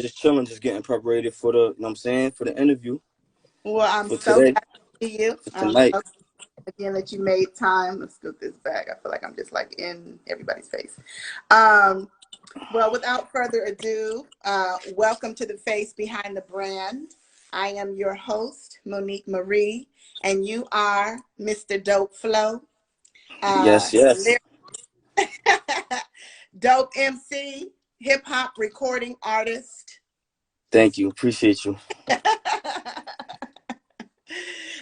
just chilling, just getting prepared for the, you know what I'm saying, for the interview Well, I'm for so today, glad to see you. for tonight. Again that you made time. Let's scoot this back. I feel like I'm just like in everybody's face. Well, without further ado, welcome to the Face Behind the Brand. I am your host, Monique Marie, and you are Mr. Dope Flow. Yes, yes. Dope MC, hip hop recording artist. Thank you. Appreciate you.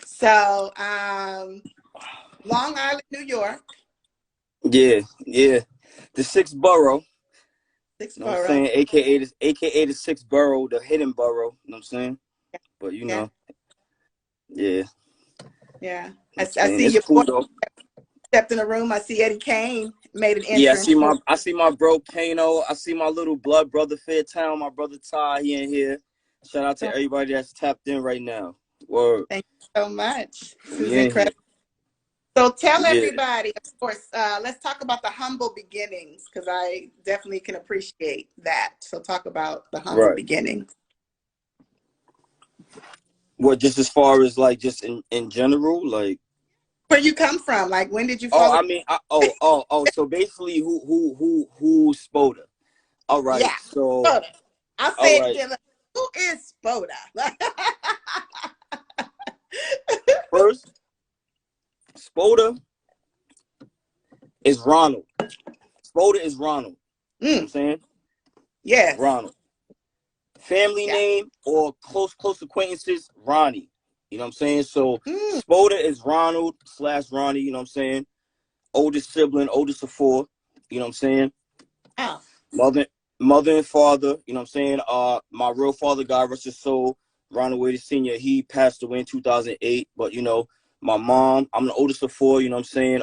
So, Long Island, New York. Yeah, yeah. The sixth borough. Sixth You know what I'm borough. saying? AKA the sixth borough, the hidden borough. You know what I'm saying? But you know, yeah. Yeah. I see it's your cool boy though. stepped in the room. I see Eddie Kane made an Yeah, entrance. I see my bro Kano. I see my little blood brother Fairtown, my brother Ty, he in here. Shout out to everybody that's tapped in right now. Word. Thank you so much. This is We in here. incredible. So tell everybody, of course, let's talk about the humble beginnings, because I definitely can appreciate that. So talk about the humble beginnings. What, just as far as like just in general, like where you come from? Like, when did you follow? I mean, so basically who's Spoda? All right. Yeah. So Spoda. I'll say it again. Who is Spoda? First, Spoda is Ronald. Spoda is Ronald. You know what I'm saying? Yes. Ronald. Family name or close acquaintances, Ronnie. You know what I'm saying? So Spoda is Ronald / Ronnie, you know what I'm saying? Oldest sibling, oldest of 4, you know what I'm saying? Oh. Mother and father, you know what I'm saying? My real father, God rest his soul, Ronald Wade Sr., he passed away in 2008. But you know, my mom, I'm the oldest of 4, you know what I'm saying?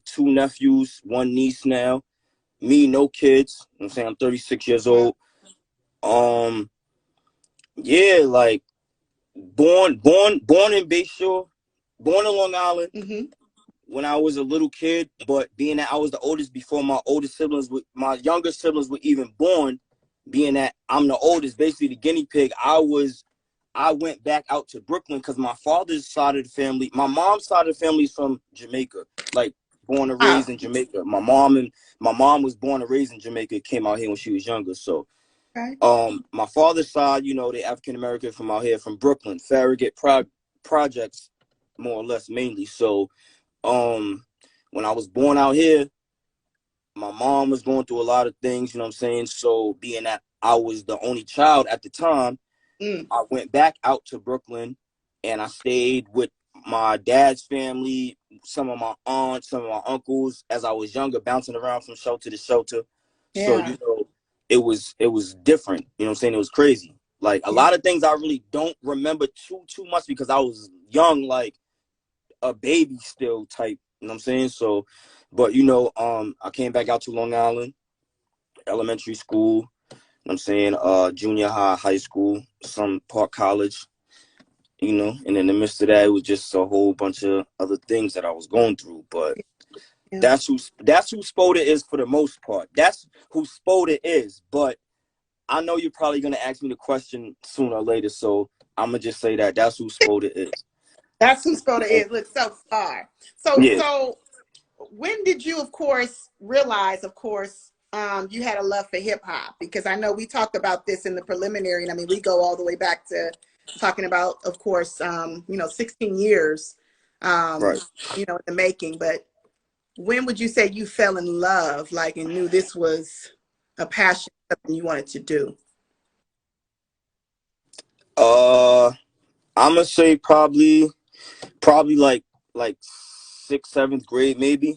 2 nephews, 1 niece now. Me, no kids. You know what I'm saying? I'm 36 years old. Yeah, like born in Bayshore, born in Long Island when I was a little kid, but being that I was the oldest before my my younger siblings were even born, being that I'm the oldest, basically the guinea pig, I went back out to Brooklyn because my father's side of the family, my mom's side of the family is from Jamaica, like born and raised in Jamaica. My mom was born and raised in Jamaica, came out here when she was younger. So my father's side, you know, they African American from out here, from Brooklyn, Farragut projects, more or less, mainly. So when I was born out here, my mom was going through a lot of things, you know what I'm saying? So being that I was the only child at the time, I went back out to Brooklyn and I stayed with my dad's family, some of my aunts, some of my uncles, as I was younger, bouncing around from shelter to shelter. So, you know, it was different, you know what I'm saying? It was crazy. Like a lot of things I really don't remember too much because I was young, like a baby still type, you know what I'm saying? So, but you know, I came back out to Long Island, elementary school, you know what I'm saying, junior high school, some Park College, you know, and in the midst of that, it was just a whole bunch of other things that I was going through. But that's who Spoda is for the most part. That's who Spoda is. But I know you're probably gonna ask me the question sooner or later, so I'm gonna just say that's who Spoda is. That's who Spoda is. Look, so far. So when did you, of course, realize, of course, you had a love for hip hop? Because I know we talked about this in the preliminary, and I mean, we go all the way back to talking about, of course, you know, 16 years, you know, in the making. But when would you say you fell in love, like, and knew this was a passion, something you wanted to do? I'm gonna say probably like 6th, 7th grade, maybe.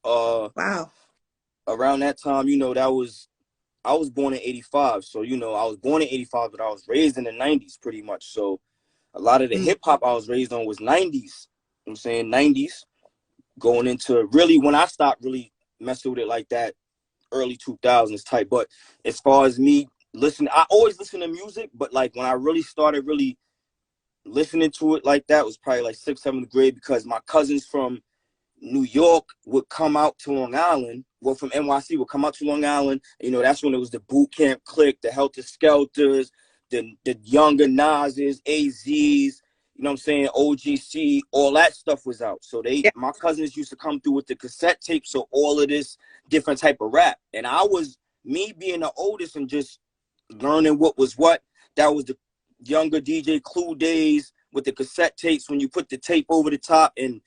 Wow. Around that time, you know, I was born in 85. So, you know, I was born in 85, but I was raised in the 90s pretty much. So a lot of the hip hop I was raised on was 90s. You know what I'm saying? 90s. Going into really when I stopped really messing with it like that, early 2000s type. But as far as me listening, I always listen to music, but like when I really started really listening to it like that was probably like 6th, 7th grade, because my cousins from New York would come out to Long Island well, from NYC would come out to Long Island. You know, that's when it was the boot camp clique, the Helter Skelters, the younger Nas's, AZs, you know what I'm saying, OGC, all that stuff was out. So my cousins used to come through with the cassette tape, so all of this different type of rap. And me being the oldest and just learning what was what, that was the younger DJ Clue days with the cassette tapes when you put the tape over the top, and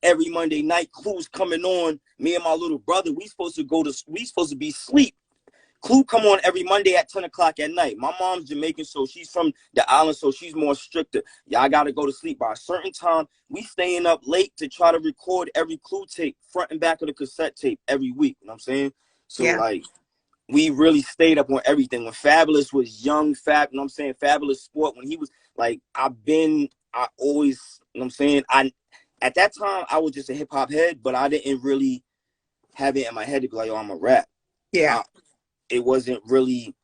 every Monday night Clue's coming on. Me and my little brother, we supposed to be asleep. Clue come on every Monday at 10 o'clock at night. My mom's Jamaican, so she's from the island, so she's more stricter. Y'all got to go to sleep by a certain time. We staying up late to try to record every Clue tape, front and back of the cassette tape every week. You know what I'm saying? So, like, we really stayed up on everything. When Fabulous was young, you know what I'm saying, Fabulous Sport, when he was, like, I always, you know what I'm saying, at that time, I was just a hip-hop head, but I didn't really have it in my head to be like, oh, I'm a rap. Yeah. It wasn't really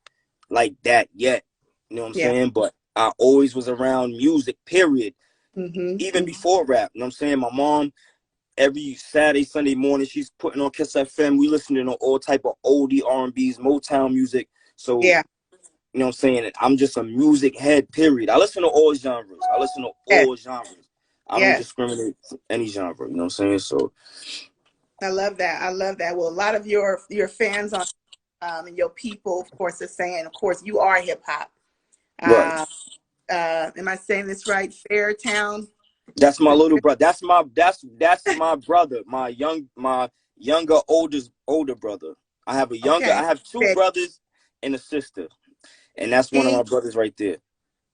like that yet, you know what I'm saying? But I always was around music, period, even before rap, you know what I'm saying? My mom, every Saturday, Sunday morning, she's putting on Kiss FM. We listening to all type of oldie R&Bs, Motown music. So, you know what I'm saying? I'm just a music head, period. I listen to all genres. I don't discriminate for any genre, you know what I'm saying? So I love that. I love that. Well, a lot of your fans on and your people, of course, are saying, of course, you are hip hop. Right. Am I saying this right? Fairtown. That's my little brother. That's my brother. My younger older brother. I have I have two brothers and a sister, and that's one of my brothers right there.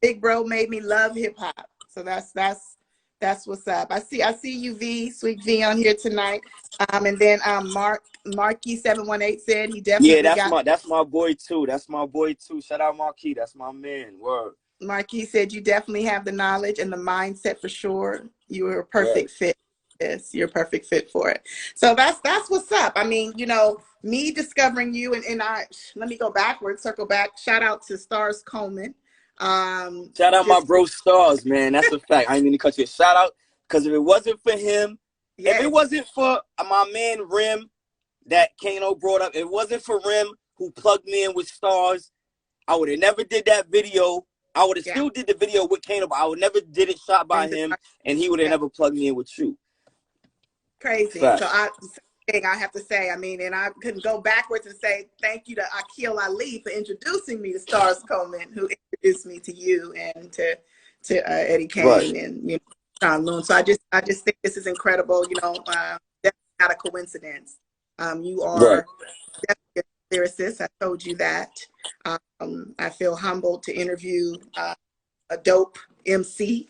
Big bro made me love hip hop. So that's what's up. I see you, V, Sweet V, on here tonight. And then Marky 718 said he definitely that's my boy too. That's my boy too. Shout out Marky. That's my man. Word. Marky said you definitely have the knowledge and the mindset for sure. You are a perfect fit. Yes, you're a perfect fit for it. So that's what's up. I mean, you know, me discovering you and let me go backwards, circle back. Shout out to Stars Coleman. Shout out my bro Stars, man. That's a fact. I ain't mean to cut you a shout out, because if it wasn't for him, if it wasn't for my man Rim that Kano brought up, if it wasn't for Rim who plugged me in with Stars, I would have never did that video. I would have still did the video with Kano, but I would never did it shot by him, and he would have never plugged me in with you. Crazy. Fact. So I have to say, I mean, and I couldn't go backwards and say thank you to Akil Ali for introducing me to Stars Coleman, who introduced me to you and to Eddie Kane and, you know, Sean Loon. So I just think this is incredible. You know, that's not a coincidence. You are definitely a lyricist. I told you that. I feel humbled to interview a dope MC.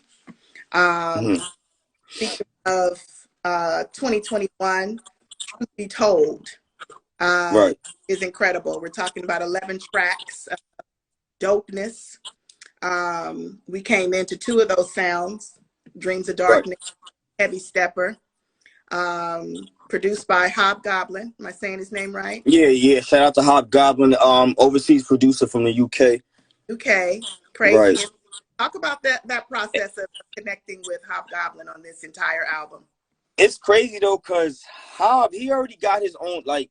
Speaking of 2021, Truth Be Told is incredible. We're talking about 11 tracks of dopeness. We came into 2 of those sounds, Dreams of Darkness, Heavy Stepper, produced by Hobgoblin. Am I saying his name right? Yeah. Shout out to Hobgoblin, overseas producer from the UK. Crazy. Right. Talk about that process of connecting with Hobgoblin on this entire album. It's crazy though, because Hob, he already got his own, like,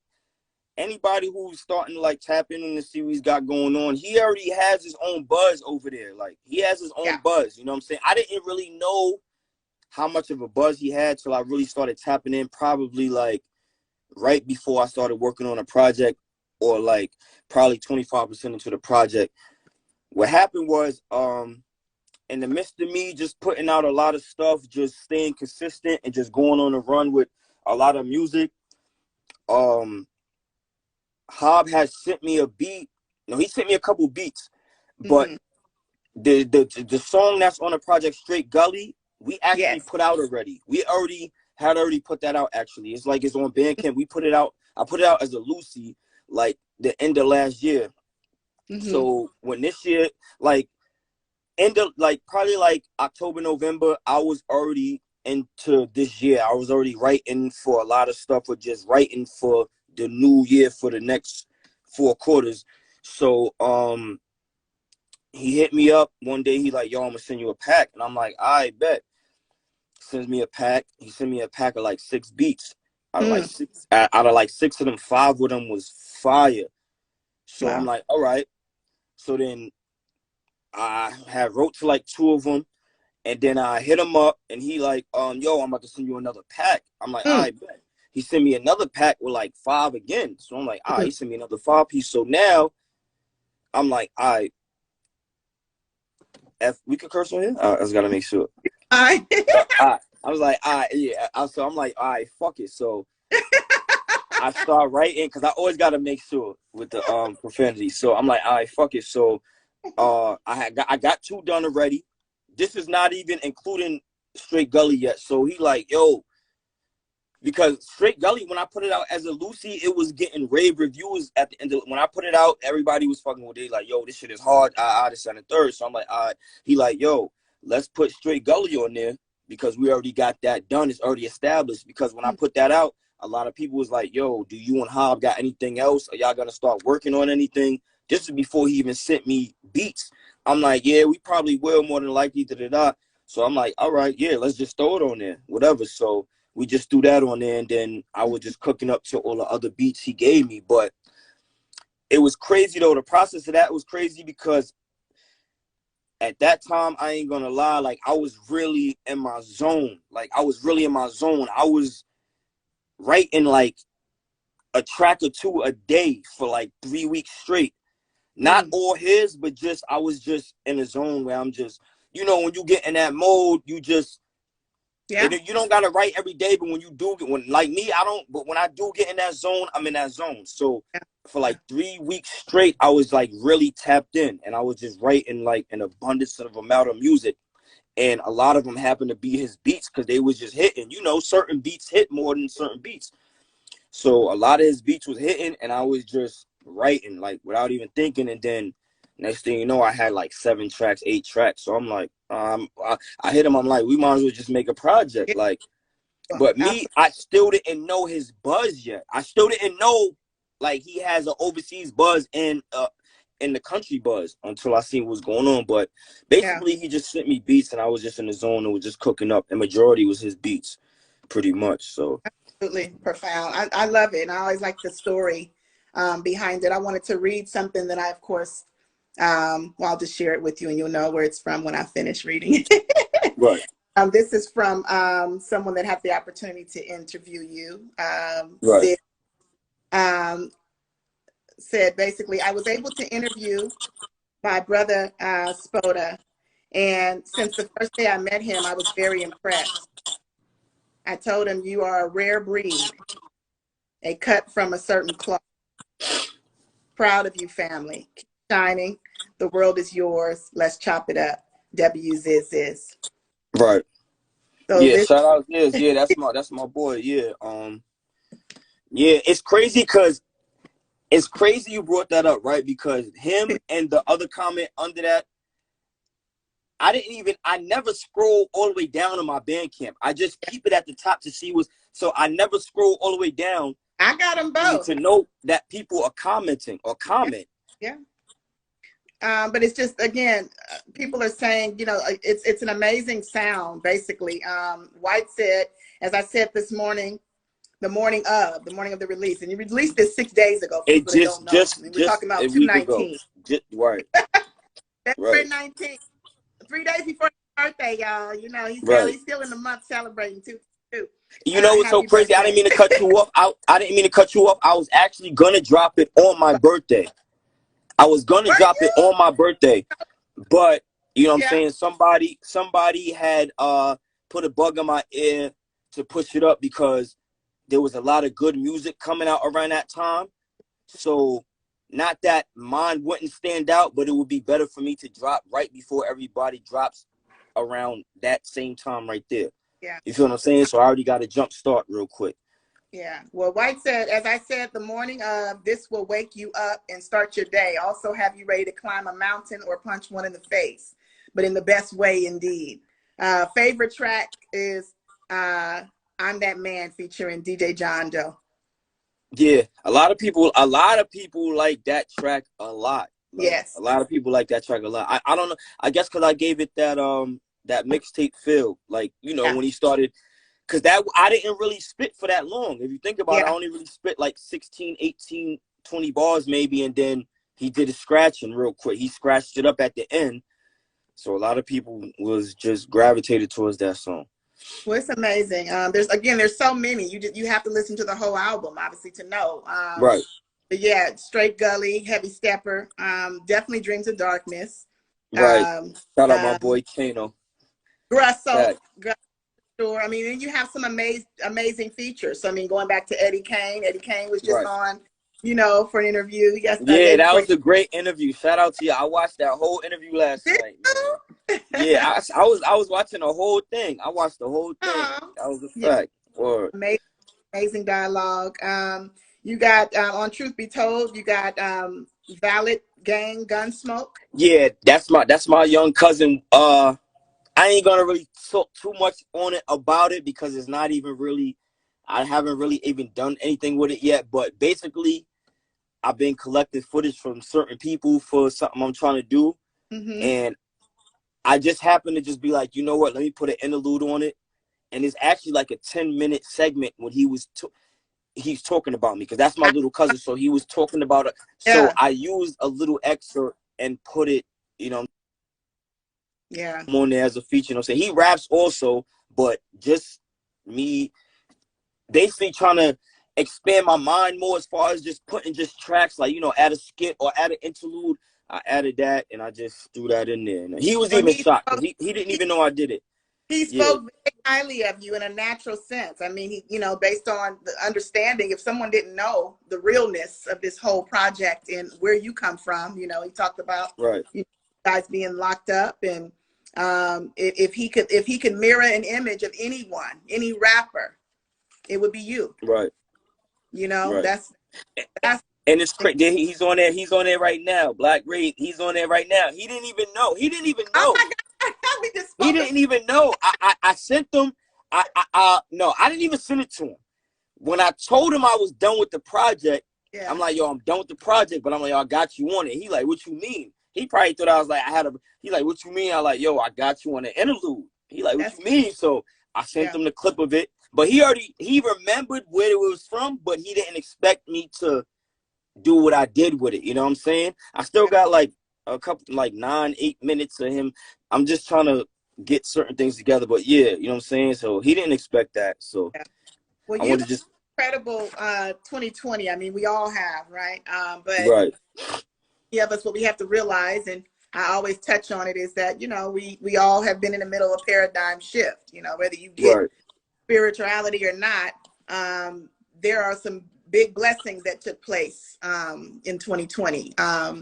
anybody who's starting to like tap in the series got going on, he already has his own buzz over there. Like, he has his own buzz, you know what I'm saying? I didn't really know how much of a buzz he had till I really started tapping in, probably like right before I started working on a project, or like probably 25% into the project. What happened was, in the midst of me just putting out a lot of stuff, just staying consistent and just going on a run with a lot of music, Hob has sent me a beat. No, he sent me a couple beats, but the song that's on the project, Straight Gully, we actually put out already. We had put that out, actually. It's like, it's on BandCamp. We put it out. I put it out as a Lucy, like the end of last year. So when this year, like, probably like October, November, I was already into this year. I was already writing for a lot of stuff, or just writing for the new year for the next 4 quarters. So he hit me up one day. He like, yo, I'm gonna send you a pack. And I'm like, I bet. Sends me a pack. He sent me a pack of like 6 beats. Out of like six of them, 5 of them was fire. So I'm like, all right. So then I had wrote to like 2 of them, and then I hit him up, and he like, yo, I'm about to send you another pack. I'm like, all right, bet. He sent me another pack with like 5 again. So I'm like, all right, he sent me another 5-piece. So now I'm like, all right, we could curse on here? I just gotta make sure. I was like, all right, yeah. So I'm like, all right, fuck it. So I start writing, because I always gotta make sure with the profanity. So I'm like, all right, fuck it. So I got 2 done already. This is not even including Straight Gully yet. So he like, yo, because Straight Gully, when I put it out as a Lucy, it was getting rave reviews at the end of when I put it out. Everybody was fucking with it. Like, yo, this shit is hard. This and the third. So I'm like, all right. He like, yo, let's put Straight Gully on there, because we already got that done. It's already established. Because when I put that out, a lot of people was like, yo, do you and Hob got anything else? Are y'all gonna start working on anything? This is before he even sent me beats. I'm like, yeah, we probably will, more than likely, da-da-da. So I'm like, all right, yeah, let's just throw it on there, whatever. So we just threw that on there, and then I was just cooking up to all the other beats he gave me. But it was crazy, though. The process of that was crazy, because at that time, I ain't gonna lie, like, I was really in my zone. I was writing, like, a track or 2 a day for, like, 3 weeks straight. Not all his, but just, I was just in a zone where I'm just, you know, when you get in that mode, you just, you don't got to write every day, but when you do get, like me, I don't, but when I do get in that zone, I'm in that zone. So for like 3 weeks straight, I was like really tapped in, and I was just writing like an abundance of amount of music. And a lot of them happened to be his beats, because they was just hitting, you know, certain beats hit more than certain beats. So a lot of his beats was hitting, and I was just writing, like, without even thinking. And then next thing you know, I had like 7 tracks, 8 tracks. So I'm like, I hit him. I'm like, we might as well just make a project. Like, but me, I still didn't know his buzz yet. I still didn't know, like, he has an overseas buzz and in the country buzz, until I seen what's going on. But basically, he just sent me beats, and I was just in the zone and was just cooking up. And majority was his beats, pretty much. So absolutely profound. I love it, and I always like the story behind it. I wanted to read something that I, of course, well, I'll just share it with you, and you'll know where it's from when I finish reading it. Right. This is from someone that had the opportunity to interview you. Right. Said basically, I was able to interview my brother Spoda, and since the first day I met him, I was very impressed. I told him, you are a rare breed, a cut from a certain cloth. Proud of you, family. Keep shining. The world is yours. Let's chop it up. W Ziz. Right. So yeah, shout out Ziz. Yeah, that's my boy. Yeah. Yeah, it's crazy, because it's crazy you brought that up, right? Because him and the other comment under that, I never scroll all the way down on my BandCamp. I just keep it at the top to see what's, so I never scroll all the way down. I got them both. To know that people are commenting or comment. Yeah. But it's just, again, people are saying, you know, it's an amazing sound, basically. White said, as I said this morning, the morning of the release, and you released this 6 days ago. It just we're talking about 2/19. Right. February 19th, 3 days before his birthday, y'all. You know, he's still in the month celebrating too. You know what's so crazy? I didn't mean to cut you off. I didn't mean to cut you off. I was actually gonna drop it on my birthday. I was gonna drop it on my birthday, but you know what I'm saying? Somebody had put a bug in my ear to push it up, because there was a lot of good music coming out around that time. So not that mine wouldn't stand out, but it would be better for me to drop right before everybody drops around that same time right there. Yeah. You feel what I'm saying? So I already got a jump start real quick. Yeah. Well, White said, as I said, the morning of, this will wake you up and start your day. Also have you ready to climb a mountain or punch one in the face, but in the best way indeed. Favorite track is I'm That Man featuring DJ John Doe. Yeah. A lot of people like that track a lot. Yes. A lot of people like that track a lot. I don't know. I guess because I gave it that mixtape feel. Like, you know, when he started Because that I didn't really spit for that long. If you think about it, I only really spit like 16, 18, 20 bars maybe, and then he did a scratching real quick. He scratched it up at the end. So a lot of people was just gravitated towards that song. Well, it's amazing. There's so many. You have to listen to the whole album, obviously, to know. Right. But yeah, Straight Gully, Heavy Stepper, definitely Dreams of Darkness. Right. Shout out my boy Kano. Grusso. Sure. I mean, and you have some amazing features. So I mean, going back to Eddie Kane. Eddie Kane was just on, for an interview. Yes. Yeah, that was a great interview. Shout out to you. I watched that whole interview last night. Man. Yeah, I was watching the whole thing. I watched the whole thing. That was a fact. Or amazing dialogue. You got on Truth Be Told, you got Valid Gang Gunsmoke. Yeah, that's my young cousin. I ain't gonna really talk too much on it about it because it's not even really, I haven't really even done anything with it yet. But basically, I've been collecting footage from certain people for something I'm trying to do. And I just happened to just be like, you know what, let me put an interlude on it. And it's actually like a 10-minute segment when he's talking about me, because that's my little cousin. So he was talking about it. So I used a little excerpt and put it, on there as a feature. He raps also, but just me basically trying to expand my mind more as far as just putting just tracks, like, add a skit or add an interlude. I added that and I just threw that in there. And he was even shocked because he didn't even know I did it. He spoke very highly of you in a natural sense. I mean, based on the understanding, if someone didn't know the realness of this whole project and where you come from, he talked about you guys being locked up, and if he could mirror an image of anyone, any rapper, it would be you. Right. That's and it's crazy. He's on there. He's on there right now. Black Ray. He's on there right now. He didn't even know. He didn't even know. Oh my God. He didn't even know. I sent them. No, I didn't even send it to him. When I told him I was done with the project, I'm like, yo, I'm done with the project, but I'm like, yo, I got you on it. He like, what you mean? He probably thought I was like, he like, what you mean? I like, yo, I got you on the interlude. He like, what you mean? So I sent him the clip of it, but he remembered where it was from, but he didn't expect me to do what I did with it. You know what I'm saying? I still got like a couple, like 9-8 minutes of him. I'm just trying to get certain things together, but yeah, you know what I'm saying? So he didn't expect that. So well, you just incredible 2020. I mean, we all have, right? But many of us, what we have to realize, and I always touch on it, is that we all have been in the middle of a paradigm shift. Whether you get spirituality or not, there are some big blessings that took place in 2020. A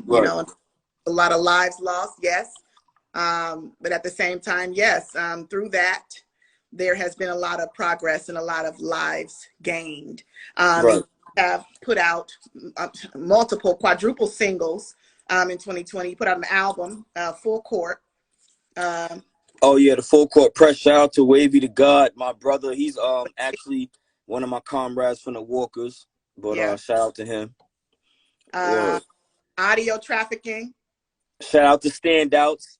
lot of lives lost, yes. But at the same time, yes, through that, there has been a lot of progress and a lot of lives gained. And have put out multiple quadruple singles in 2020. You put out an album, Full Court. The Full Court Press. Shout out to Wavy the God, my brother. He's actually one of my comrades from the Walkers. But shout out to him. Audio Trafficking. Shout out to Standouts.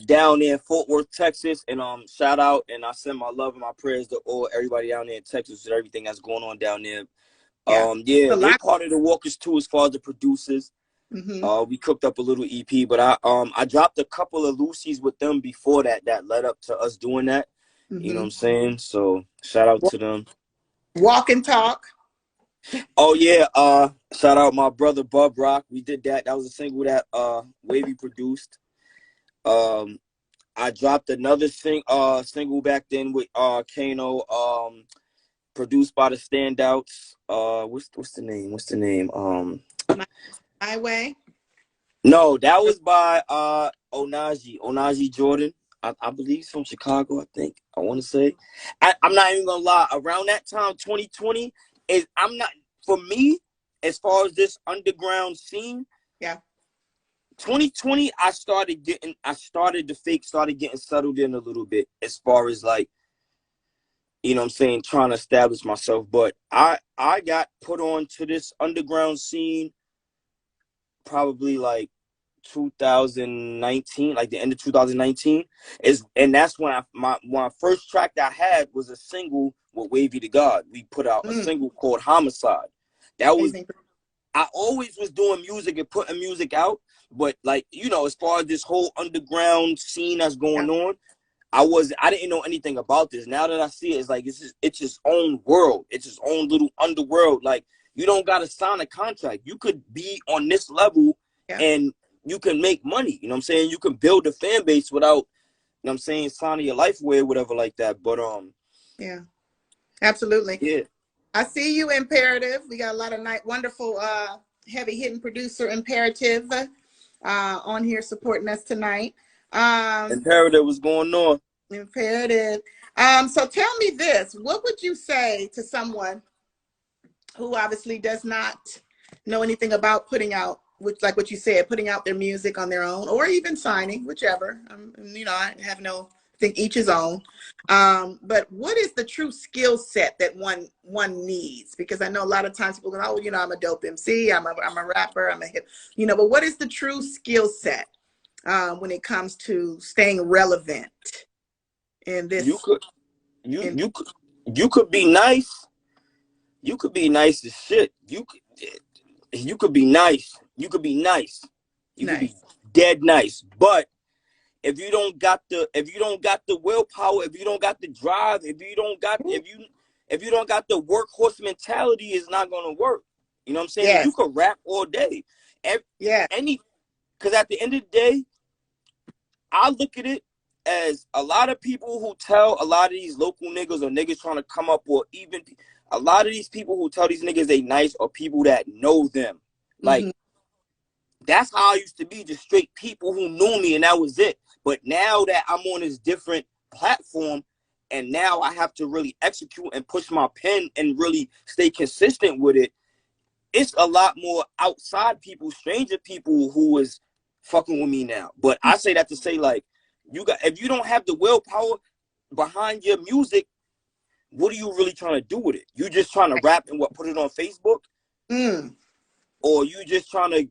Down there in Fort Worth, Texas, and shout out, and I send my love and my prayers to everybody down there in Texas with everything that's going on down there. They're part of the Walkers too, as far as the producers. We cooked up a little EP, but I dropped a couple of Lucy's with them before that led up to us doing that. You know what I'm saying? So shout out to them. Walk and Talk. Oh yeah, shout out my brother Bub Rock. We did that. That was a single that Wavy produced. I dropped another single back then with Kano, produced by the Standouts. What's the name? My Way. No, that was by Onaji Jordan. I believe he's from Chicago, I think. I want to say. I'm not even gonna lie. Around that time, 2020, for me, as far as this underground scene. 2020, I started getting settled in a little bit as far as like, you know what I'm saying, trying to establish myself. But I got put on to this underground scene probably like 2019, like the end of 2019, and that's when my first track that I had was a single with Wavy to God. We put out a single called Homicide. That was, I always was doing music and putting music out, but like, you know, as far as this whole underground scene that's going on, I didn't know anything about this. Now that I see it, it's like it's its own world. It's its own little underworld. Like, you don't gotta sign a contract. You could be on this level and you can make money. You know what I'm saying? You can build a fan base without, you know what I'm saying, signing your life away or whatever like that. But yeah, absolutely. Yeah. I see you, Imperative. We got a lot of wonderful heavy hitting producer Imperative on here supporting us tonight. Imperative, what's going on? Imperative. So tell me this, what would you say to someone who obviously does not know anything about putting out, which, like what you said, putting out their music on their own or even signing, whichever? You know, I have no, I think each his own. But what is the true skill set that one needs? Because I know a lot of times people go, oh, you know, I'm a dope MC, I'm a rapper, I'm a hip, you know, but what is the true skill set when it comes to staying relevant in this? You could be nice. You could be nice as shit. You could be nice. You could be nice. You could be dead nice. But if you don't got the willpower, if you don't got the drive, if you don't got the workhorse mentality, it's not gonna work. You know what I'm saying? Yes. You could rap all day. Because at the end of the day, I look at it as a lot of people who tell a lot of these local niggas or niggas trying to come up, or even a lot of these people who tell these niggas they nice, or people that know them. Like, that's how I used to be, just straight people who knew me and that was it. But now that I'm on this different platform and now I have to really execute and push my pen and really stay consistent with it, it's a lot more outside people, stranger people who is fucking with me now. But I say that to say, like, if you don't have the willpower behind your music, what are you really trying to do with it? You just trying to rap and put it on Facebook? Or you just trying to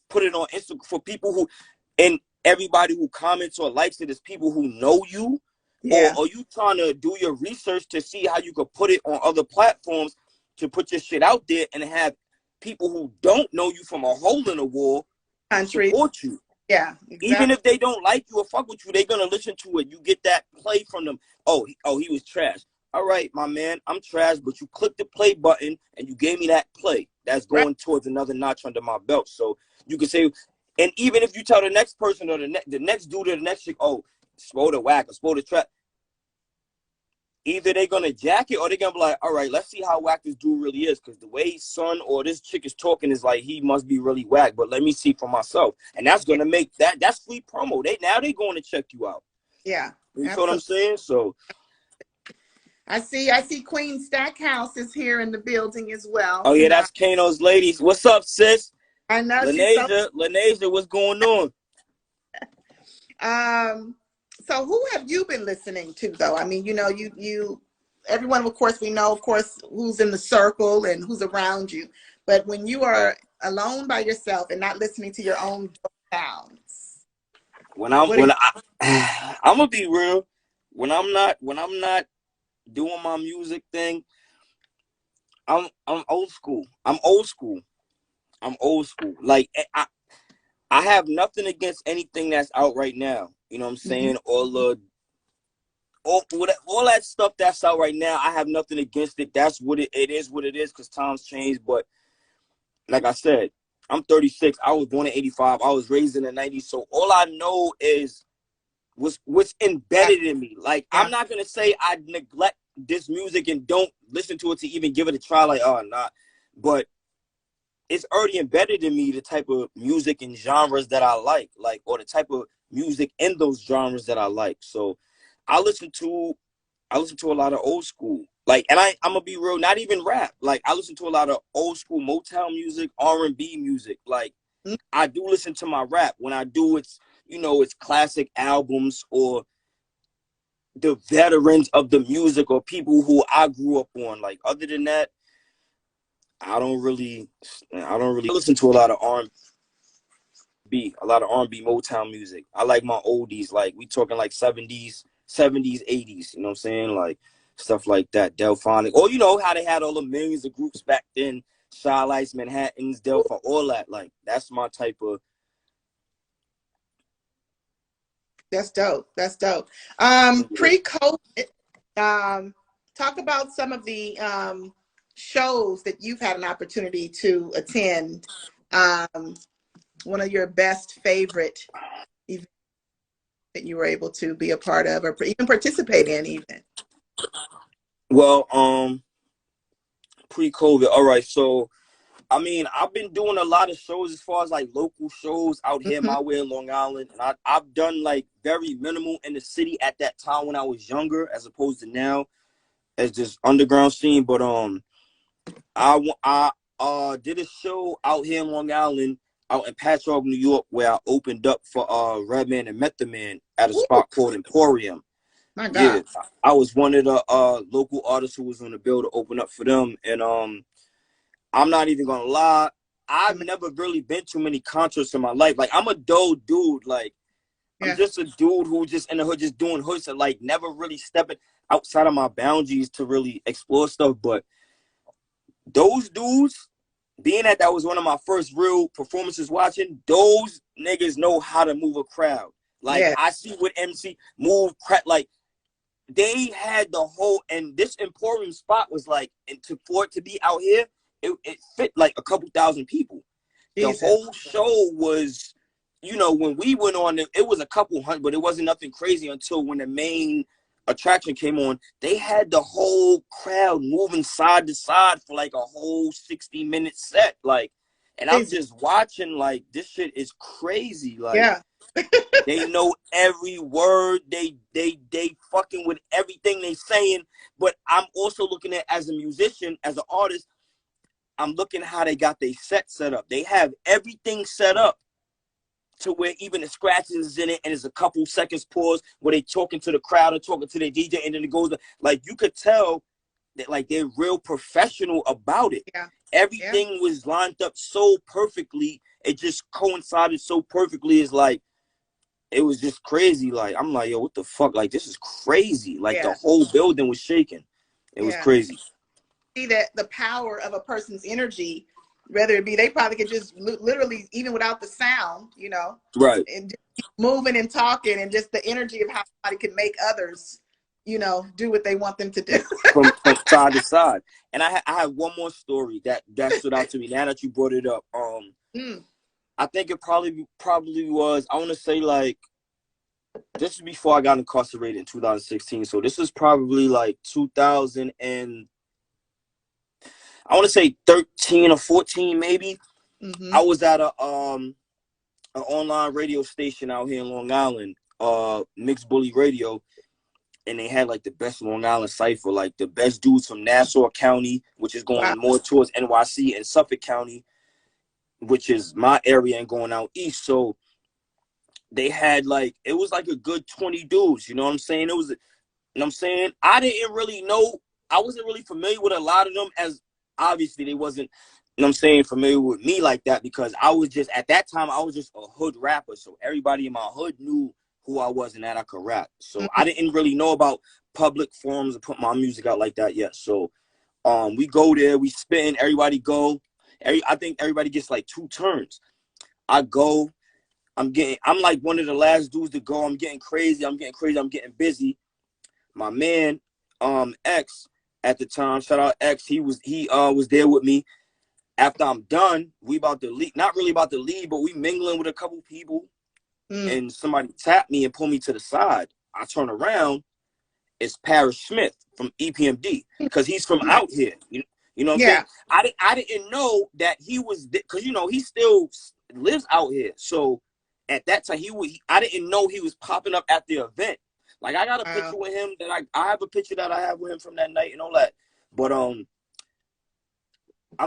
put it on Instagram for people who, and everybody who comments or likes it is people who know you? Or are you trying to do your research to see how you could put it on other platforms to put your shit out there and have people who don't know you from a hole in the wall support you? Yeah, exactly. Even if they don't like you or fuck with you, they're gonna listen to it. You get that play from them. Oh, he was trash. All right, my man, I'm trash, but you clicked the play button and you gave me that play. That's going towards another notch under my belt. So you can say, and even if you tell the next person or the next dude or the next chick, oh, Spoda whack or Spoda trap, either they're gonna jack it or they're gonna be like, all right, let's see how whack this dude really is, because the way son or this chick is talking is like he must be really whack, but let me see for myself. And that's gonna make that's free promo. They going to check you out. Yeah, you know what I'm saying? So I see Queen Stackhouse is here in the building as well. Oh yeah, that's Kano's ladies. What's up, sis? I know. Lanesia, what's going on? So who have you been listening to, though? I mean, you know, everyone, of course, we know, of course, who's in the circle and who's around you. But when you are alone by yourself and not listening to your own sounds, I'm gonna be real. When I'm not doing my music thing, I'm old school. I'm old school. Like, I have nothing against anything that's out right now. You know what I'm saying? All that stuff that's out right now, I have nothing against it. That's what it is, because times change. But like I said, I'm 36. I was born in 85. I was raised in the 90s. So all I know is what's embedded in me. Like, I'm not going to say I neglect this music and don't listen to it to even give it a try. Like, oh, nah. But it's already embedded in me, the type of music and genres that I like, or the type of music in those genres that I like. So I listen to a lot of old school. Like, and I'm gonna be real, not even rap. Like, I listen to a lot of old school Motown music, R&B music. Like, I do listen to my rap. When I do, it's, you know, it's classic albums or the veterans of the music or people who I grew up on. Like, other than that, I don't really listen to a lot of R&B. a lot of R&B, Motown music. I like my oldies, like we talking like 70s, 80s, you know what I'm saying? Like stuff like that, Delphonic. Or you know how they had all the millions of groups back then, Shy Lights, Manhattans, Delphi, all that. Like that's my type of. That's dope. That's dope. Pre-COVID, talk about some of the shows that you've had an opportunity to attend. One of your best favorite events that you were able to be a part of or even participate in even. Well, pre-COVID. All right. So, I mean, I've been doing a lot of shows as far as like local shows out here my way in Long Island. And I've done like very minimal in the city at that time when I was younger, as opposed to now as this underground scene. But I did a show out here in Long Island, out in Patchogue, New York, where I opened up for Redman and Method Man at a spot called Emporium. My God. Yeah, I was one of the local artists who was on the bill to open up for them. And I'm not even gonna lie, I've never really been to many concerts in my life. Like I'm a dull dude. Like I'm just a dude who just in the hood, just doing hoods and like never really stepping outside of my boundaries to really explore stuff. But those dudes, being that was one of my first real performances watching, those niggas know how to move a crowd. Like I see what MC move, like they had the whole, and this Emporium spot was like, and for it to be out here, it fit like a couple thousand people. Jesus. The whole show was, you know, when we went on, it was a couple hundred, but it wasn't nothing crazy until when the main attraction came on. They had the whole crowd moving side to side for like a whole 60-minute set. Like, and I'm just watching like, this shit is crazy. Like, they know every word. They fucking with everything they saying. But I'm also looking at, as a musician, as an artist, I'm looking at how they got their set up. They have everything set up to where even the scratches is in it, and there's a couple seconds pause where they talking to the crowd and talking to their DJ, and then it goes like, you could tell that like they're real professional about it. Everything was lined up so perfectly. It just coincided so perfectly. It's like, it was just crazy. Like, I'm like, yo, what the fuck? Like, this is crazy. Like, the whole building was shaking. It was crazy. See that the power of a person's energy, whether it be, they probably could just literally, even without the sound, you know, and just moving and talking, and just the energy of how somebody can make others, you know, do what they want them to do. from side to side. And I have one more story that stood out to me now that you brought it up. I think it probably was, I want to say, like, this is before I got incarcerated in 2016. So this is probably like 2000 and I want to say 13 or 14 maybe. I was at an online radio station out here in Long Island, Mixed Bully Radio, and they had like the best Long Island cipher, like the best dudes from Nassau County, which is going more towards NYC, and Suffolk County, which is my area, and going out east. So they had like, it was like a good 20 dudes, you know what I'm saying? It was, you know what I'm saying? I didn't really know, I wasn't really familiar with a lot of them, as obviously they wasn't, you know what I'm saying, familiar with me like that, because I was just, at that time, I was just a hood rapper. So everybody in my hood knew who I was and that I could rap. So I didn't really know about public forums and put my music out like that yet. So we go there, we spin, everybody go. I think everybody gets like 2 turns. I go, I'm like one of the last dudes to go. I'm getting crazy, I'm getting busy. My man, X, at the time, shout out X, he was there with me. After I'm done, we about to leave. Not really about to leave, but we mingling with a couple people. And somebody tapped me and pulled me to the side. I turn around, it's Parrish Smith from EPMD, because he's from out here. You know what I'm saying? I didn't know that he was, because, you know, he still lives out here. So at that time, I didn't know he was popping up at the event. Like, I got a picture with him that I have a picture that I have with him from that night and all that. But I'm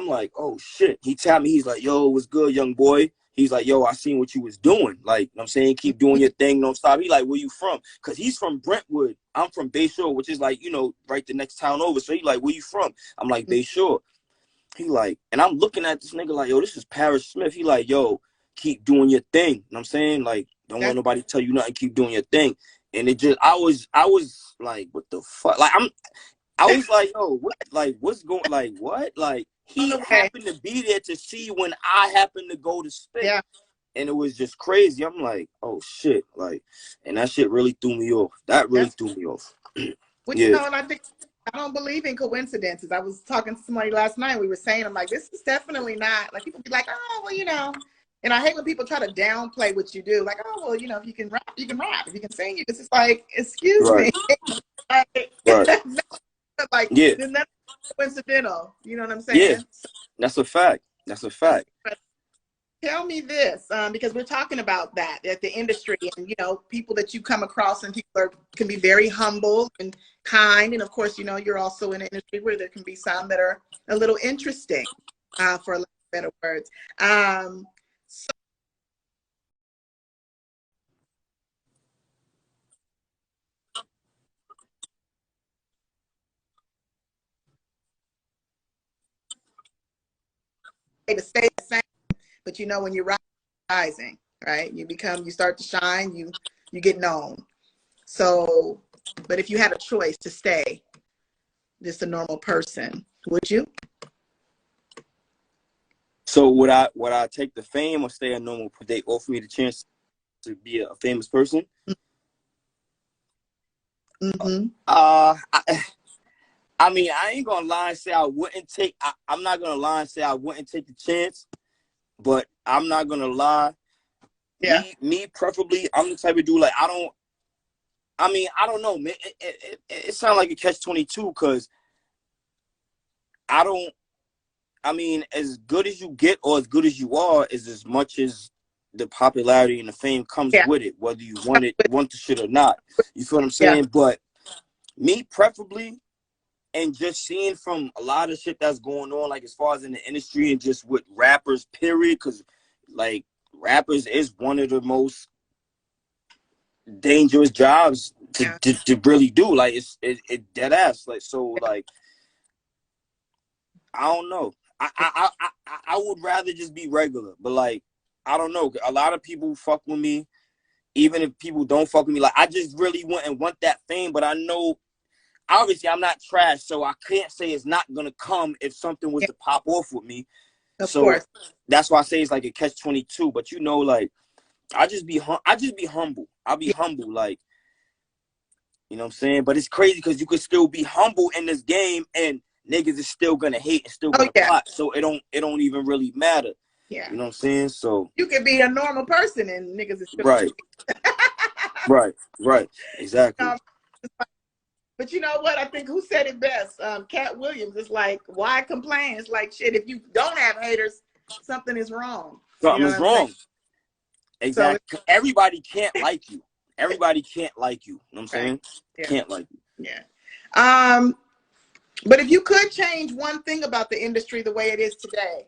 like, oh shit. He tapped me. He's like, yo, what's good, young boy? He's like, yo, I seen what you was doing. Like, you know what I'm saying? Keep doing your thing. Don't stop. He like, where you from? Because he's from Brentwood. I'm from Bayshore, which is like, you know, right the next town over. So he like, where you from? I'm like, Bayshore. He like, and I'm looking at this nigga like, yo, this is Parrish Smith. He like, yo, keep doing your thing. You know what I'm saying? Like, don't let nobody tell you nothing, keep doing your thing. And it just, I was like, what the fuck? Like, I was like, oh, what? Like, what's going? Like, what? Like, he happened to be there to see when I happened to go to spit. Yeah. And it was just crazy. I'm like, oh shit, like, and that shit really threw me off. That really threw me off. Well, you know, and I don't believe in coincidences. I was talking to somebody last night. We were saying, I'm like, this is definitely not, like, people be like, oh, well, you know, and I hate when people try to downplay what you do. Like, oh, well, you know, if you can rap, you can rap. If you can sing, it's just like, excuse me. Like, like, then that's coincidental. You know what I'm saying? Yeah, that's a fact. That's a fact. Tell me this, because we're talking about that at the industry, and you know, people that you come across, and people can be very humble and kind, and of course, you know, you're also in an industry where there can be some that are a little interesting, for a lack of better words. So to stay the same, but you know, when you're rising, right, you start to shine, you get known. So, but if you had a choice to stay just a normal person, would you? So would I take the fame or stay a normal? Would they offer me the chance to be a famous person? Mm-hmm. I mean, I ain't gonna lie and say I wouldn't take. I'm not gonna lie and say I wouldn't take the chance, but I'm not gonna lie. Yeah. Me preferably, I'm the type of dude like I don't know, man. It sounds like a catch-22 because I mean, as good as you get or as good as you are is as much as the popularity and the fame comes with it, whether you want the shit or not. You feel what I'm saying? Yeah. But me preferably, and just seeing from a lot of shit that's going on, like as far as in the industry and just with rappers, period, because like rappers is one of the most dangerous jobs to really do. Like it dead ass. Like so, like I don't know. I would rather just be regular, but like I don't know. A lot of people fuck with me, even if people don't fuck with me. Like I just really want that fame, but I know obviously I'm not trash, so I can't say it's not gonna come if something was to pop off with me. Of course. That's why I say it's like a catch-22. But you know, like I just be humble. I'll be humble, like you know what I'm saying. But it's crazy because you could still be humble in this game, and niggas is still gonna hate and still gonna plot. So it don't even really matter. Yeah. You know what I'm saying? So you could be a normal person and niggas is still right. Exactly. But you know what? I think who said it best? Cat Williams. It's like, why complain? It's like, shit, if you don't have haters, something is wrong. Something is wrong. Exactly. So everybody can't like you. Everybody can't like you. You know what I'm saying? Yeah. Can't like you. Yeah. But if you could change one thing about the industry the way it is today,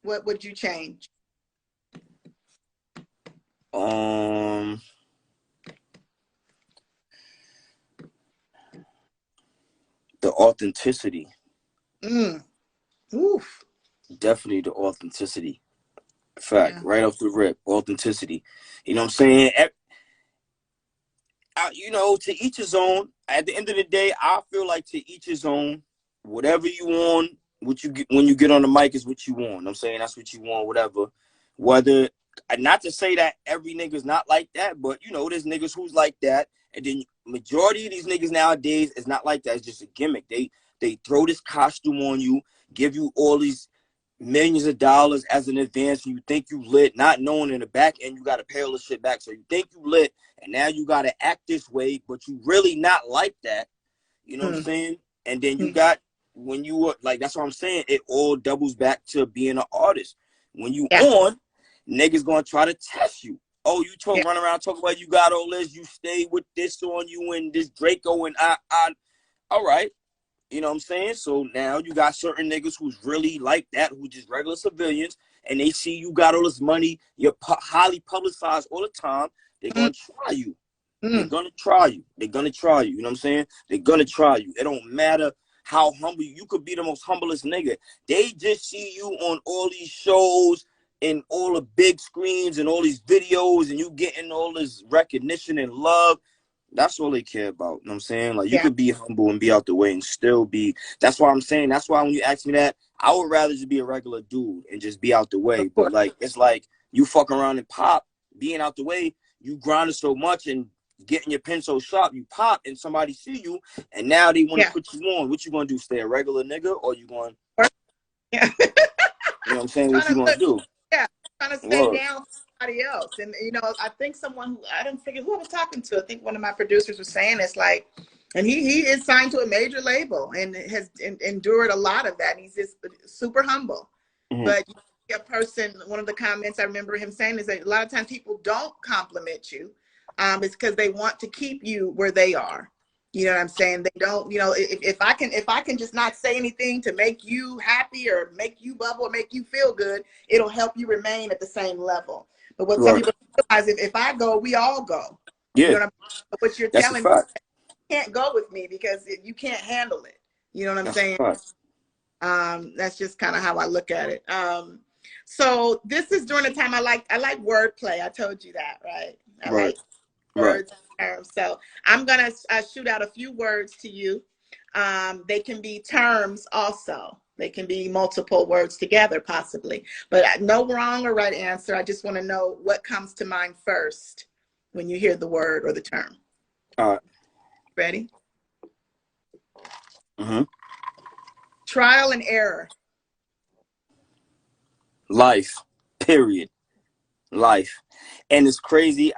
what would you change? The authenticity. Oof. Definitely the authenticity. Fact, right off the rip, authenticity. You know what I'm saying? You know, to each his own. At the end of the day, I feel like to each his own. Whatever you want, what you get when you get on the mic is what you want. You know what I'm saying? That's what you want, whatever. Whether, not to say that every nigga's not like that, but you know, there's niggas who's like that. And then majority of these niggas nowadays is not like that. It's just a gimmick. They throw this costume on you, give you all these millions of dollars as an advance, and you think you lit, not knowing in the back end you got to pay all this shit back. So you think you lit, and now you got to act this way, but you really not like that. You know what I'm saying? And then you got, when you were like, that's what I'm saying, it all doubles back to being an artist. When you on, niggas gonna try to test you. Oh, you run around talking about you got all this, you stay with this on you and this Draco and I all right. You know what I'm saying? So now you got certain niggas who's really like that, who just regular civilians, and they see you got all this money, you're highly publicized all the time. They're going to try you. They're going to try you. They're going to try you. You know what I'm saying? They're going to try you. It don't matter how humble you could be, the most humblest nigga. They just see you on all these shows in all the big screens and all these videos and you getting all this recognition and love, that's all they care about. You know what I'm saying? Like, you could be humble and be out the way and still be. That's why I'm saying. That's why when you ask me that, I would rather just be a regular dude and just be out the way. But like, it's like you fuck around and pop, being out the way. You grinding so much and getting your pen so sharp, you pop and somebody see you, and now they want to put you on. What you gonna do? Stay a regular nigga, or you going? Yeah. You know what I'm saying? What you gonna do? Yeah, trying to stay down for somebody else. And you know, I think someone who I don't forget who I was talking to. I think one of my producers was saying it's like, and he is signed to a major label and has endured a lot of that. And he's just super humble. But a person, one of the comments I remember him saying is that a lot of times people don't compliment you. It's because they want to keep you where they are. You know what I'm saying? They don't, you know, if I can just not say anything to make you happy or make you bubble or make you feel good, it'll help you remain at the same level. But what some people realize, if I go, we all go. Yeah. You know what I'm saying? But what you're telling me, you can't go with me because you can't handle it. You know what I'm saying? That's just kind of how I look at it. So this is during the time I like wordplay. I told you that, right? I like words and terms. So I'm gonna shoot out a few words to you. They can be terms also. They can be multiple words together possibly. But no wrong or right answer. I just want to know what comes to mind first when you hear the word or the term. All right. Ready? Trial and error. Life, period. Life. And it's crazy.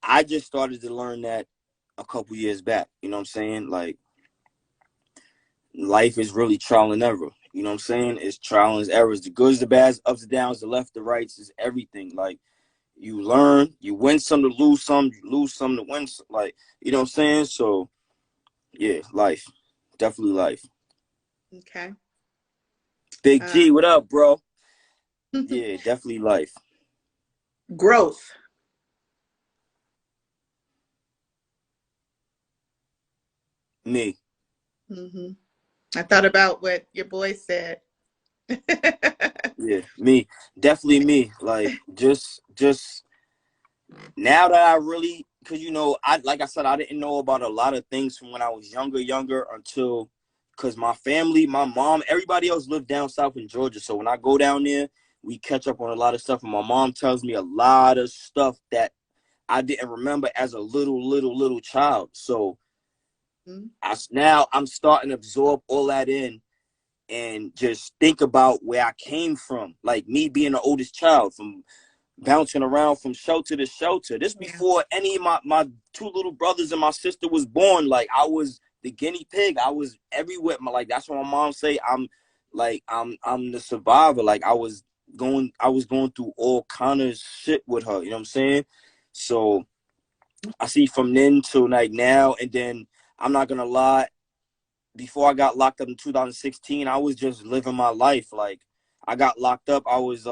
I just started to learn that a couple years back. You know what I'm saying? Like, life is really trial and error. You know what I'm saying? It's trial and errors. The goods, the bads, ups and downs, the left, the rights, is everything. Like, you learn, you win some to lose some, you lose some to win some. Like, you know what I'm saying? So, yeah, life. Definitely life. Okay. Big G, what up, bro? Yeah, definitely life. Growth. Me. I thought about what your boy said. Yeah, me. Definitely me. Like, just now that I really, because, you know, like I said, I didn't know about a lot of things from when I was younger until, because my family, my mom, everybody else lived down south in Georgia. So when I go down there, we catch up on a lot of stuff. And my mom tells me a lot of stuff that I didn't remember as a little child. So now I'm starting to absorb all that in and just think about where I came from. Like, me being the oldest child, from bouncing around from shelter to shelter. This before any of my two little brothers and my sister was born. Like, I was the guinea pig. I was everywhere. Like, that's what my mom say. I'm the survivor. Like, I was going through all kind of shit with her. You know what I'm saying? So I see from then till like now, and then I'm not gonna lie. Before I got locked up in 2016, I was just living my life. Like, I got locked up. I was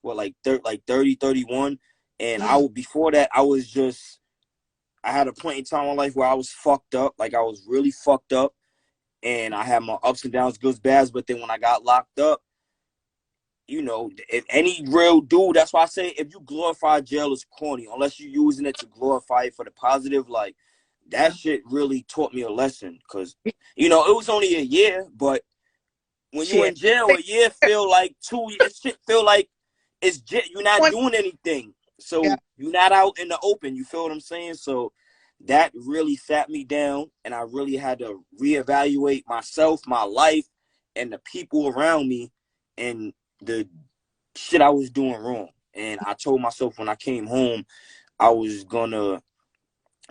like 30, 31. And before that, I had a point in time in my life where I was fucked up. Like, I was really fucked up. And I had my ups and downs, goods, bads. But then when I got locked up, you know, if any real dude, that's why I say, if you glorify jail, it's corny. Unless you're using it to glorify it for the positive. Like, that shit really taught me a lesson. Because, you know, it was only a year, but when you're in jail, a year feel like 2 years. Shit feel like you're not doing anything. So you're not out in the open. You feel what I'm saying? So that really sat me down, and I really had to reevaluate myself, my life, and the people around me, and the shit I was doing wrong. And I told myself when I came home, I was gonna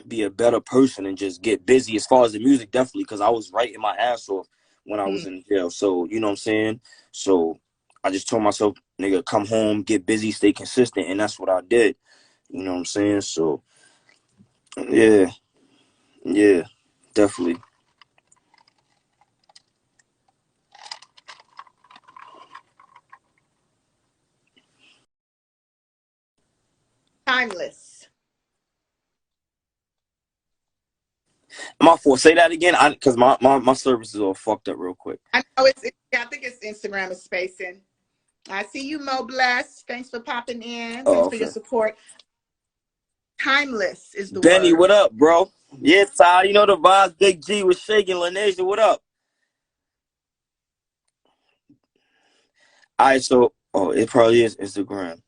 be a better person and just get busy as far as the music, definitely, because I was writing my ass off when I was in jail. So, you know what I'm saying? So I just told myself, nigga, come home, get busy, stay consistent. And that's what I did. You know what I'm saying? So, yeah, definitely. Timeless. My fault. Say that again, because my service is all fucked up real quick. I know I think it's Instagram is spacing. I see you, Mo Bless. Thanks for popping in. Oh, Thanks for okay. your support. Timeless is the Benny, word. what up, bro? Yeah, Ty, you know the vibes. Big G was shaking. Lanesia, what up? All right, so, it probably is Instagram.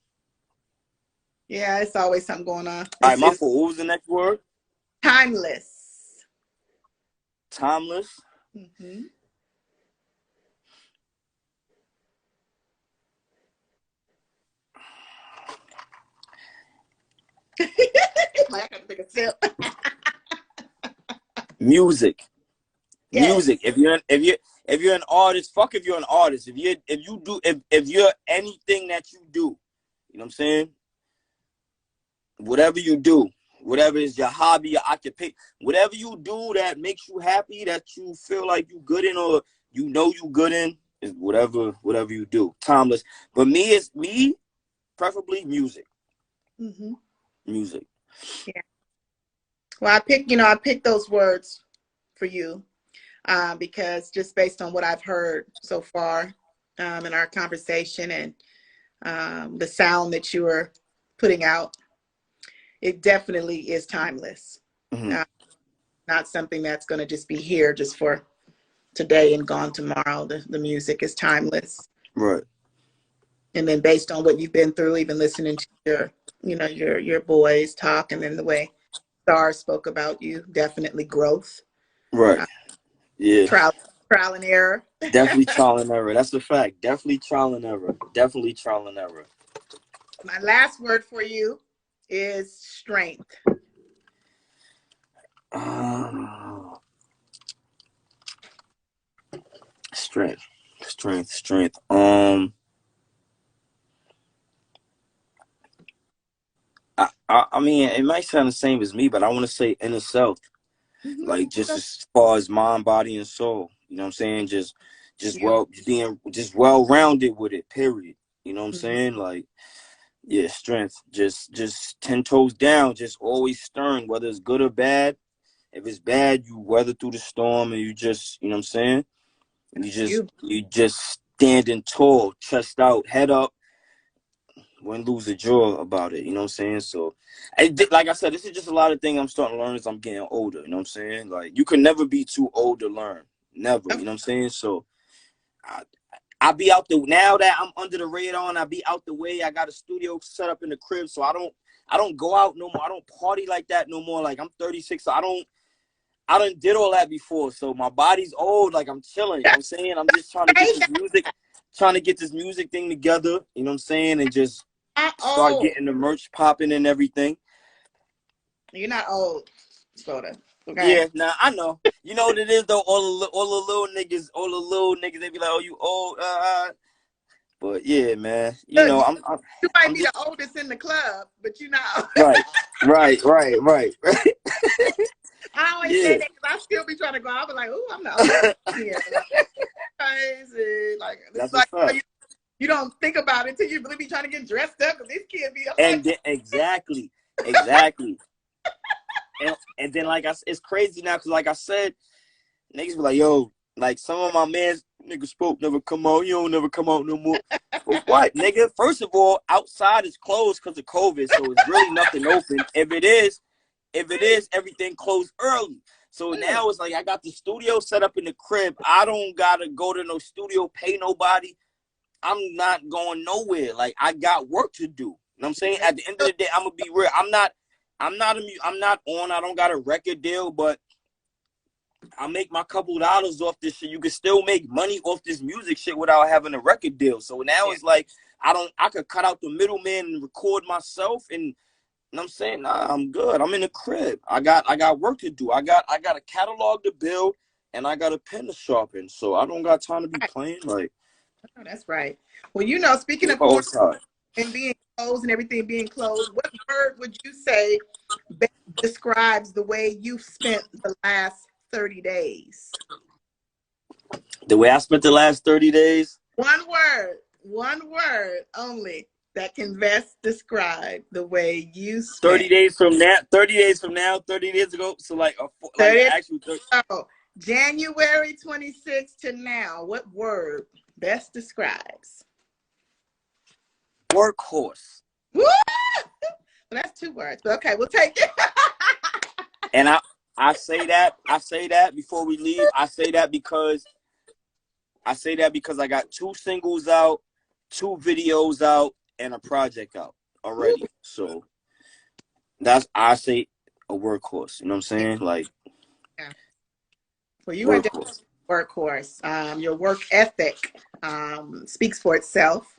Yeah, it's always something going on. All right, my It's fault. What was the next word? timeless. Timeless. Mm-hmm. I gotta take a sip. Music. Yes. Music. If you're an artist, fuck if you're an artist. If you're anything that you do, you know what I'm saying? Whatever you do, whatever is your hobby, your occupation, whatever you do that makes you happy, that you feel like you good in, or you good in, is whatever you do. Timeless. But me, preferably music. Mm-hmm. Music. Yeah. Well, I picked those words for you because just based on what I've heard so far in our conversation and the sound that you are putting out, it definitely is timeless. Mm-hmm. Not something that's going to just be here just for today and gone tomorrow. The music is timeless. Right. And then based on what you've been through, even listening to your boys talk, and then the way Star spoke about you, definitely growth. Right. Yeah. Trial and error. Definitely trial and error. That's a fact. Definitely trial and error. Definitely trial and error. My last word for you is strength. Strength. Strength. I mean, it might sound the same as me, but I want to say inner self, like just as far as mind, body, and soul. You know what I'm saying? Just being well rounded with it. Period. You know what I'm saying? Like, yeah, strength. Just 10 toes down. Just always stern, whether it's good or bad. If it's bad, you weather through the storm, and you just, you know what I'm saying? And you just standing tall, chest out, head up. Wouldn't lose a jaw about it, you know what I'm saying? So, like I said, this is just a lot of things I'm starting to learn as I'm getting older, you know what I'm saying? Like, you can never be too old to learn. Never, you know what I'm saying? So, I be out the, now that I'm under the radar and I be out the way, I got a studio set up in the crib, so I don't go out no more. I don't party like that no more. Like, I'm 36, so I done did all that before. So, my body's old, like, I'm chilling, you know what I'm saying? I'm just trying to get this music thing together, you know what I'm saying? And just start getting the merch popping and everything. You're not old, Spoda. Okay. Yeah, nah, I know. You know what it is though. All the little niggas, they be like, "Oh, you old." But yeah, man. You know, you might I'm be just, the oldest in the club, but you're not. right. I always say that because I still be trying to go. I'll be like, "Ooh, I'm not old here." Like, crazy. Like it's like you don't think about it until you really be trying to get dressed up because this kid be. Exactly. And then like it's crazy now because like I said, niggas be like, yo, like some of my mans, nigga Spoke never come out. You don't never come out no more. But what, nigga? First of all, outside is closed because of COVID, so it's really nothing open. If it is, everything closed early. So now it's like I got the studio set up in the crib. I don't gotta go to no studio, pay nobody. I'm not going nowhere. Like I got work to do. You know what I'm saying? At the end of the day, I'm gonna be real. I'm not on. I don't got a record deal, but I make my couple dollars off this shit. You can still make money off this music shit without having a record deal. So now it's like I could cut out the middleman and record myself, and you know what I'm saying? Nah, I'm good. I'm in the crib. I got work to do. I got a catalog to build, and I got a pen to sharpen. So I don't got time to be playing. Like, oh, that's right. Well, you know, speaking of and being closed and everything being closed, what word would you say best describes the way you've spent the last 30 days? The way I spent the last 30 days? One word only that can best describe the way you spent. 30 days from now, 30 days ago. So like actual 30. January 26th to now, what word best describes? workhorse. Woo! Well, that's 2 words, but okay, we'll take it. And I say that before we leave. I say that because I got 2 singles out, 2 videos out, and a project out already. So I say a workhorse. You know what I'm saying? Like, yeah. Well, you are definitely a workhorse. Your work ethic speaks for itself.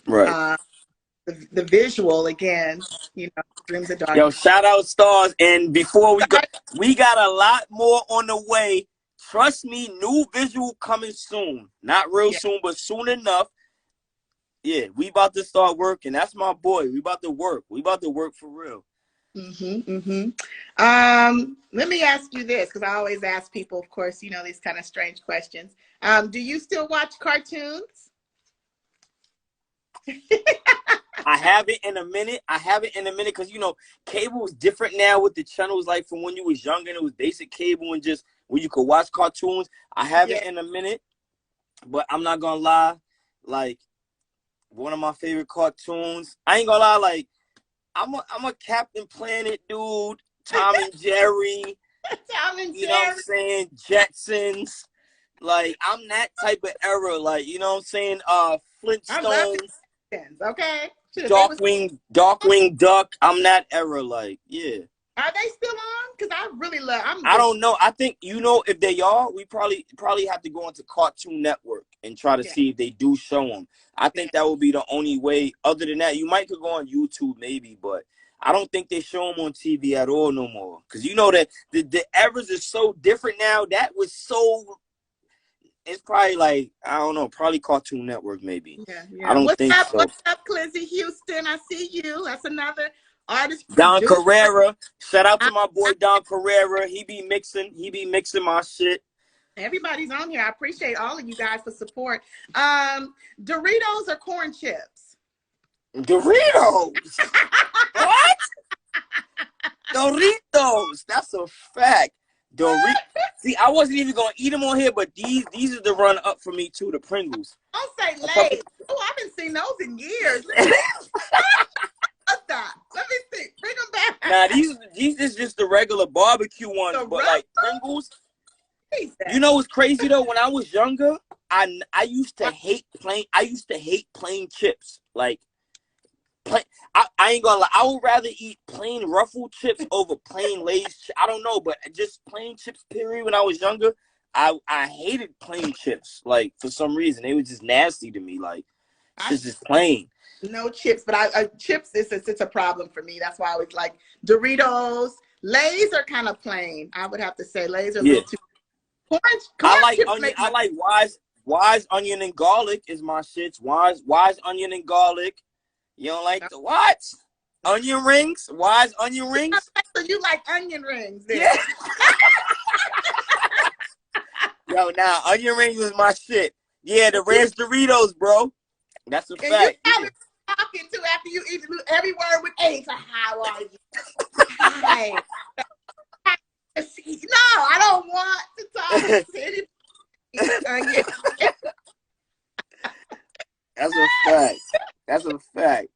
Right. The visual, again, you know, dreams of dark. Yo, shout out stars. And before we go, we got a lot more on the way. Trust me, new visual coming soon. Not real soon, but soon enough. Yeah, we about to start working. That's my boy. We about to work. We about to work for real. Let me ask you this, because I always ask people, of course, you know, these kind of strange questions. Do you still watch cartoons? I haven't in a minute. Because, you know, cable is different now with the channels. Like from when you was younger, it was basic cable and just where you could watch cartoons. I haven't in a minute, but I'm not gonna lie. Like, one of my favorite cartoons, I ain't gonna lie, like, I'm a Captain Planet dude, Tom and Jerry. Tom and Jerry. You know what I'm saying? Jetsons. Like, I'm that type of era. Like, you know what I'm saying? Flintstones. Okay. Darkwing Duck. I'm that era. Like, yeah. Are they still on? Because I really love. I don't know. I think, you know, if they are, we probably have to go into Cartoon Network and try to see if they do show them. I think that would be the only way. Other than that, you might could go on YouTube maybe, but I don't think they show them on TV at all no more. Because you know that the eras is so different now. That was so. It's probably like, I don't know, probably Cartoon Network maybe. I don't think so. What's up, Clizzy Houston? I see you. That's another artist. Don Carrera. Shout out to my boy Don Carrera. He be mixing my shit. Everybody's on here. I appreciate all of you guys for support. Doritos or corn chips? Doritos. What? Doritos. That's a fact. See, I wasn't even gonna eat them on here, but these are the run up for me too. The Pringles. Don't say Lay's. Oh, I haven't seen those in years. Let me see. Bring them back. Nah, these is just the regular barbecue ones, but like Pringles. You know what's crazy though? When I was younger, I used to hate plain chips. Like, I ain't gonna lie. I would rather eat plain Ruffled chips over plain Lay's. I don't know, but just plain chips. Period. When I was younger, I hated plain chips. Like, for some reason, they were just nasty to me. Like, it's just plain. No chips, but chips it's a problem for me. That's why I always like Doritos. Lay's are kind of plain. I would have to say Lay's are a little too. Corn I like Wise onion and garlic is my shits. Wise onion and garlic. You don't like the what? Onion rings? Wise onion rings? So you like onion rings? Then. Yeah. Yo, nah, onion rings was my shit. Yeah, the Ranch Doritos, bro. That's a fact. You gotta talking to after you eat every word with H. How are you? Hi. No, I don't want to talk to anybody. That's a fact.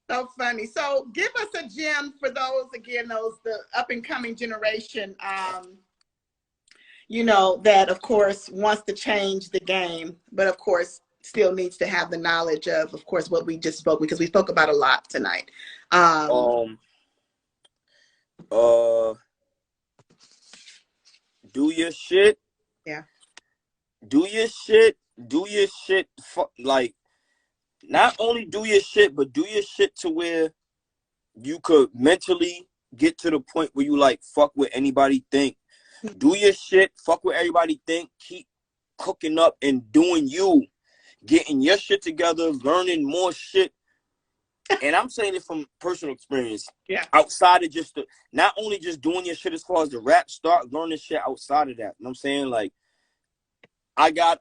So funny. So give us a gem for those, the up and coming generation, you know, that of course wants to change the game, but of course still needs to have the knowledge of course, what we just spoke, because we spoke about a lot tonight. Do your shit. Yeah. Do your shit. Like, not only do your shit, but do your shit to where you could mentally get to the point where you like, fuck what anybody think. Do your shit. Fuck what everybody think. Keep cooking up and doing you. Getting your shit together. Learning more shit. And I'm saying it from personal experience. Yeah. Outside of just not only just doing your shit as far as the rap, start learning shit outside of that. You know what I'm saying? Like, I got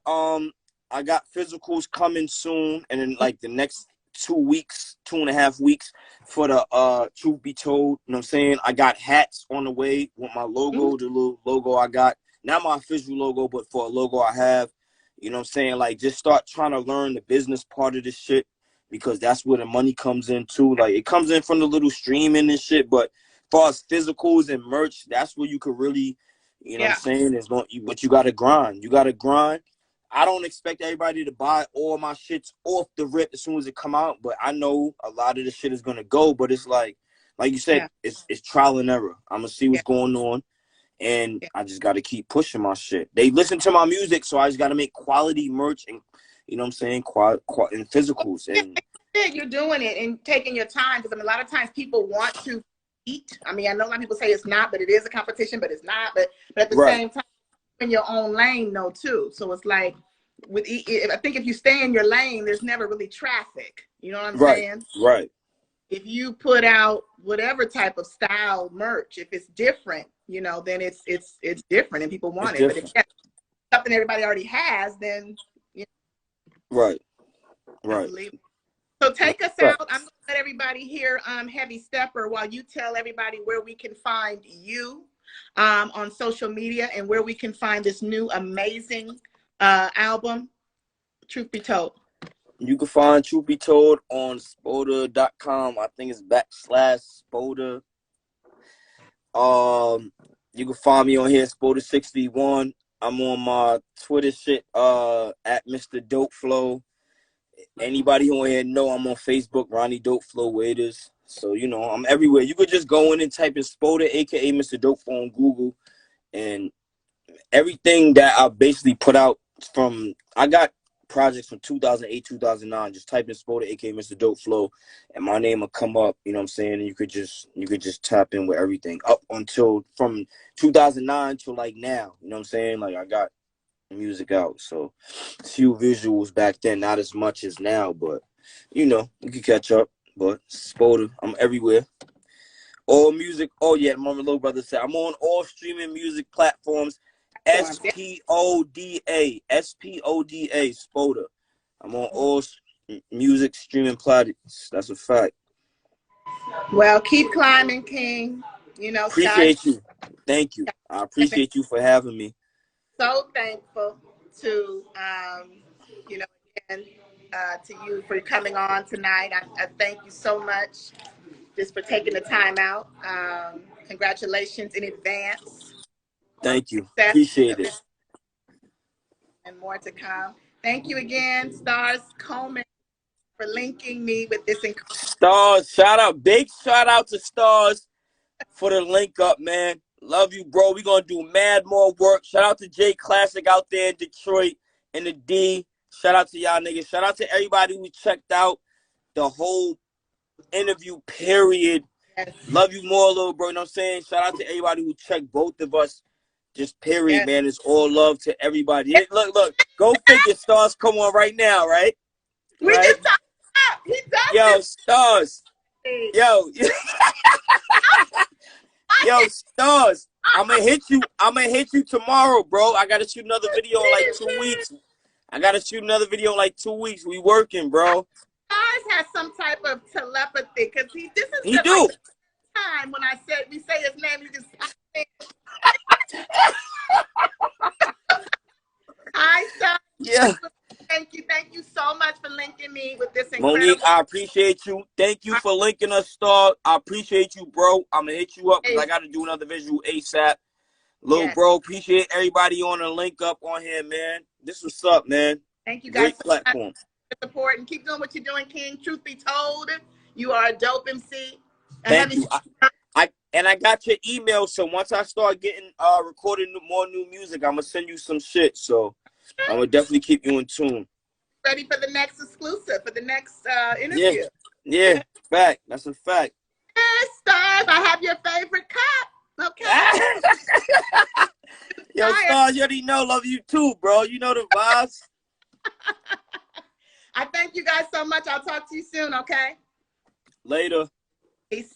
physicals coming soon, and in like the next 2.5 weeks for the Truth Be Told. You know what I'm saying? I got hats on the way with my logo, the little logo I got. Not my official logo, but for a logo I have. You know what I'm saying? Like, just start trying to learn the business part of this shit. because that's where the money comes in too. Like it comes in from the little streaming and shit, but as far as physicals and merch, that's where you could really, you know what I'm saying, is going, but you gotta grind. You gotta grind. I don't expect everybody to buy all my shits off the rip as soon as it come out, but I know a lot of the shit is gonna go. But it's like you said, it's trial and error. I'm gonna see what's going on, and I just gotta keep pushing my shit. They listen to my music, so I just gotta make quality merch and, you know what I'm saying, and physicals. And you're doing it and taking your time, because I mean, a lot of times people want to eat. I mean, I know a lot of people say it's not, but it is a competition, but it's not. But at the same time, in your own lane, though, too. So it's like, I think if you stay in your lane, there's never really traffic. You know what I'm saying? Right. If you put out whatever type of style merch, if it's different, you know, then it's different and people want it. But if it's something everybody already has, then you know, right. So take us out. I'm gonna let everybody hear Heavy Stepper while you tell everybody where we can find you on social media and where we can find this new amazing album, Truth Be Told. You can find Truth Be Told on Spoda.com. I think it's /Spoda. You can find me on here, Spoda61. I'm on my Twitter shit at Mr. Dope Flow. Anybody who on here know I'm on Facebook, Ronnie Dope Flow Waiters. So, you know, I'm everywhere. You could just go in and type in Spoda, aka Mr. Dope Flow, on Google, and everything that I basically put out from, I got projects from 2008, 2009. Just type in Spoda, aka Mr. Dope Flow, and my name will come up. You know what I'm saying? And you could just tap in with everything up until from 2009 to like now. You know what I'm saying? Like I got music out, so few visuals back then, not as much as now, but you know, you can catch up. But Spoda, I'm everywhere. All music. Oh yeah, my little brother said I'm on all streaming music platforms. Spoda, Spoda. I'm on all music streaming platforms. That's a fact. Well, keep climbing, King. You know, appreciate you. Thank you. I appreciate you for having me. So thankful to you know, again, to you for coming on tonight. I thank you so much just for taking the time out. Congratulations in advance. Thank you. Appreciate it. And more to come. Thank you again, Stars Coleman, for linking me with this incredible Stars. Shout out, big shout out to Stars for the link up, man. Love you, bro. We gonna do mad more work. Shout out to J Classic out there in Detroit and the D. Shout out to y'all niggas. Shout out to everybody who checked out the whole interview period. Yes. Love you more, little bro. You know what I'm saying? Shout out to everybody who checked both of us. Just period, man. It's all love to everybody. Look. Go figure. Stars come on right now, right? We just talked about. He does. Yo, Stars. Yo. Yo, Stars. I'm gonna hit you tomorrow, bro. I gotta shoot another video in like 2 weeks. We working, bro. Stars has some type of telepathy, because he do. Like time when we say his name, you just Hi, Stars. Yeah. Thank you so much for linking me with this incredible. Monique, I appreciate you. Thank you for linking us, Star. I appreciate you, bro. I'm gonna hit you up because I gotta do another visual ASAP. Little bro, appreciate everybody on the link up on here, man. This what's up, man. Thank you guys. Great platform. Support and keep doing what you're doing, King. Truth be told, you are a dope MC. Thank you. I got your email, so once I start getting recording more new music, I'm gonna send you some shit. So I'm gonna definitely keep you in tune. Ready for the next exclusive, for the next interview. Yeah, fact. That's a fact. Yes, Stars, I have your favorite cup. Okay. Yo, Stars, you already know. Love you too, bro. You know the vibes. I thank you guys so much. I'll talk to you soon, okay? Later. Peace.